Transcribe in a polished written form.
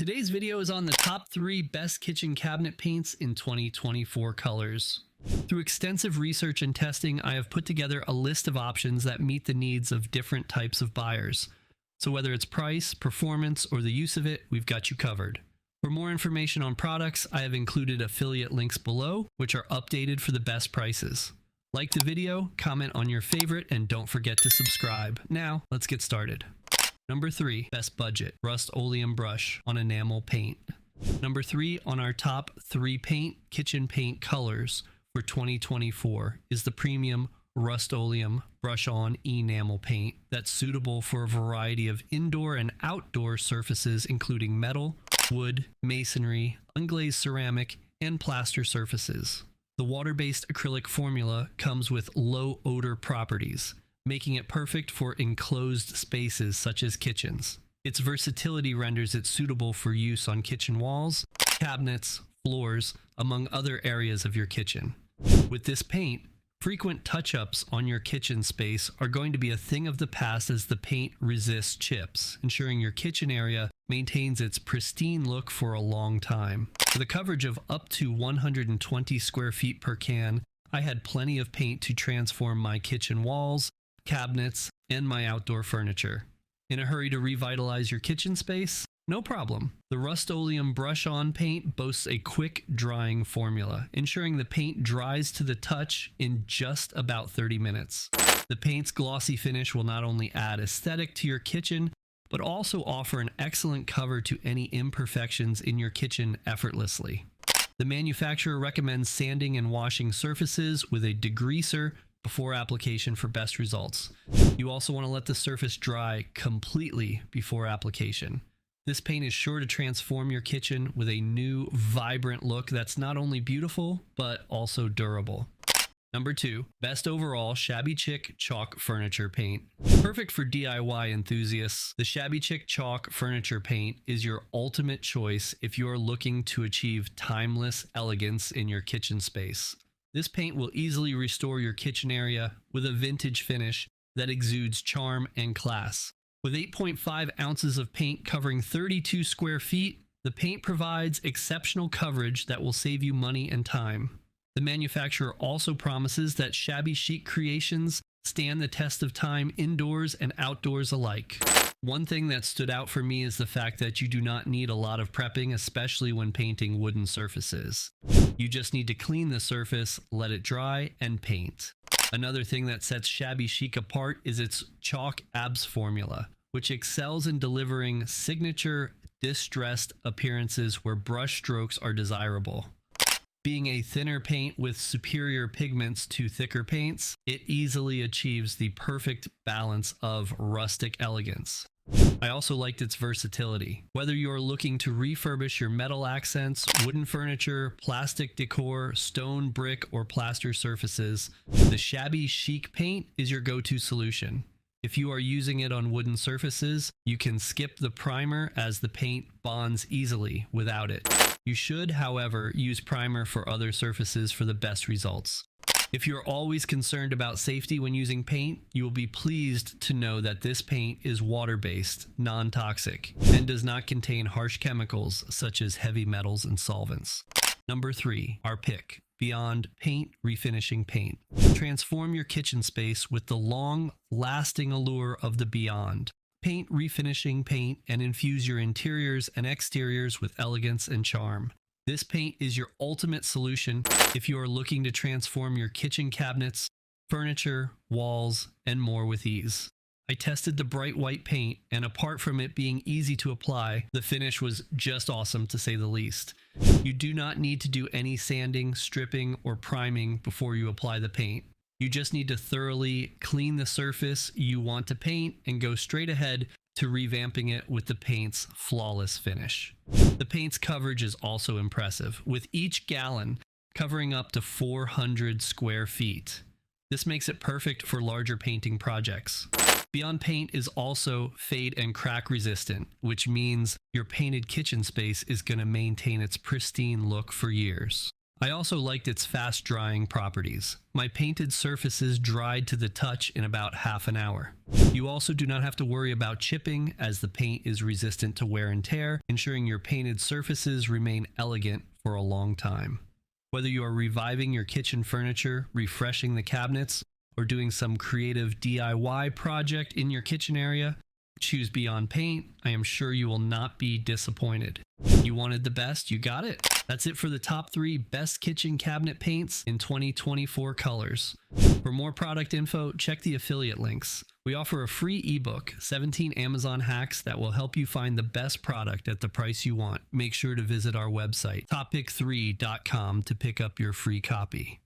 Today's video is on the top 3 best kitchen cabinet paints in 2024 colors. Through extensive research and testing, I have put together a list of options that meet the needs of different types of buyers. So whether it's price, performance, or the use of it, we've got you covered. For more information on products, I have included affiliate links below, which are updated for the best prices. Like the video, comment on your favorite, and don't forget to subscribe. Now, let's get started. Number 3, best budget, Rust-Oleum brush on enamel paint. Number 3 on our top 3 kitchen paint colors for 2024 is the premium Rust-Oleum BrushOn enamel paint that's suitable for a variety of indoor and outdoor surfaces including metal, wood, masonry, unglazed ceramic, and plaster surfaces. The water-based acrylic formula comes with low odor properties, making it perfect for enclosed spaces such as kitchens. Its versatility renders it suitable for use on kitchen walls, cabinets, floors, among other areas of your kitchen. With this paint, frequent touch-ups on your kitchen space are going to be a thing of the past as the paint resists chips, ensuring your kitchen area maintains its pristine look for a long time. For the coverage of up to 120 square feet per can, I had plenty of paint to transform my kitchen walls, cabinets, and my outdoor furniture. In a hurry to revitalize your kitchen space? No problem. The Rust-Oleum BrushOn paint boasts a quick drying formula, ensuring the paint dries to the touch in just about 30 minutes. The paint's glossy finish will not only add aesthetic to your kitchen, but also offer an excellent cover to any imperfections in your kitchen effortlessly. The manufacturer recommends sanding and washing surfaces with a degreaser before application for best results. You also want to let the surface dry completely before application. This paint is sure to transform your kitchen with a new, vibrant look that's not only beautiful, but also durable. Number 2, best overall Shabby Chic chalk furniture paint. Perfect for DIY enthusiasts, the Shabby Chic chalk furniture paint is your ultimate choice if you are looking to achieve timeless elegance in your kitchen space. This paint will easily restore your kitchen area with a vintage finish that exudes charm and class. With 8.5 ounces of paint covering 32 square feet, the paint provides exceptional coverage that will save you money and time. The manufacturer also promises that Shabby Chic creations stand the test of time indoors and outdoors alike. One thing that stood out for me is the fact that you do not need a lot of prepping, especially when painting wooden surfaces. You just need to clean the surface, let it dry, and paint. Another thing that sets Shabby Chic apart is its chalk abs formula, which excels in delivering signature distressed appearances where brush strokes are desirable. Being a thinner paint with superior pigments to thicker paints, it easily achieves the perfect balance of rustic elegance. I also liked its versatility. Whether you're looking to refurbish your metal accents, wooden furniture, plastic decor, stone, brick, or plaster surfaces, the Shabby Chic paint is your go-to solution. If you are using it on wooden surfaces, you can skip the primer as the paint bonds easily without it. You should, however, use primer for other surfaces for the best results. If you're always concerned about safety when using paint, you will be pleased to know that this paint is water-based, non-toxic, and does not contain harsh chemicals such as heavy metals and solvents. Number 3, our pick, Beyond Paint Refinishing Paint. Transform your kitchen space with the long-lasting allure of the Beyond Paint Refinishing Paint and infuse your interiors and exteriors with elegance and charm. This paint is your ultimate solution if you are looking to transform your kitchen cabinets, furniture, walls, and more with ease. I tested the bright white paint, and apart from it being easy to apply, the finish was just awesome to say the least. You do not need to do any sanding, stripping, or priming before you apply the paint. You just need to thoroughly clean the surface you want to paint and go straight ahead to revamping it with the paint's flawless finish. The paint's coverage is also impressive, with each gallon covering up to 400 square feet. This makes it perfect for larger painting projects. Beyond Paint is also fade and crack resistant, which means your painted kitchen space is going to maintain its pristine look for years. I also liked its fast drying properties. My painted surfaces dried to the touch in about half an hour. You also do not have to worry about chipping, as the paint is resistant to wear and tear, ensuring your painted surfaces remain elegant for a long time. Whether you are reviving your kitchen furniture, refreshing the cabinets, or doing some creative DIY project in your kitchen area, choose Beyond Paint. I am sure you will not be disappointed. You wanted the best, you got it. That's it for the top 3 best kitchen cabinet paints in 2024 colors. For more product info, check the affiliate links. We offer a free ebook, 17 Amazon hacks that will help you find the best product at the price you want. Make sure to visit our website, toppick3.com, to pick up your free copy.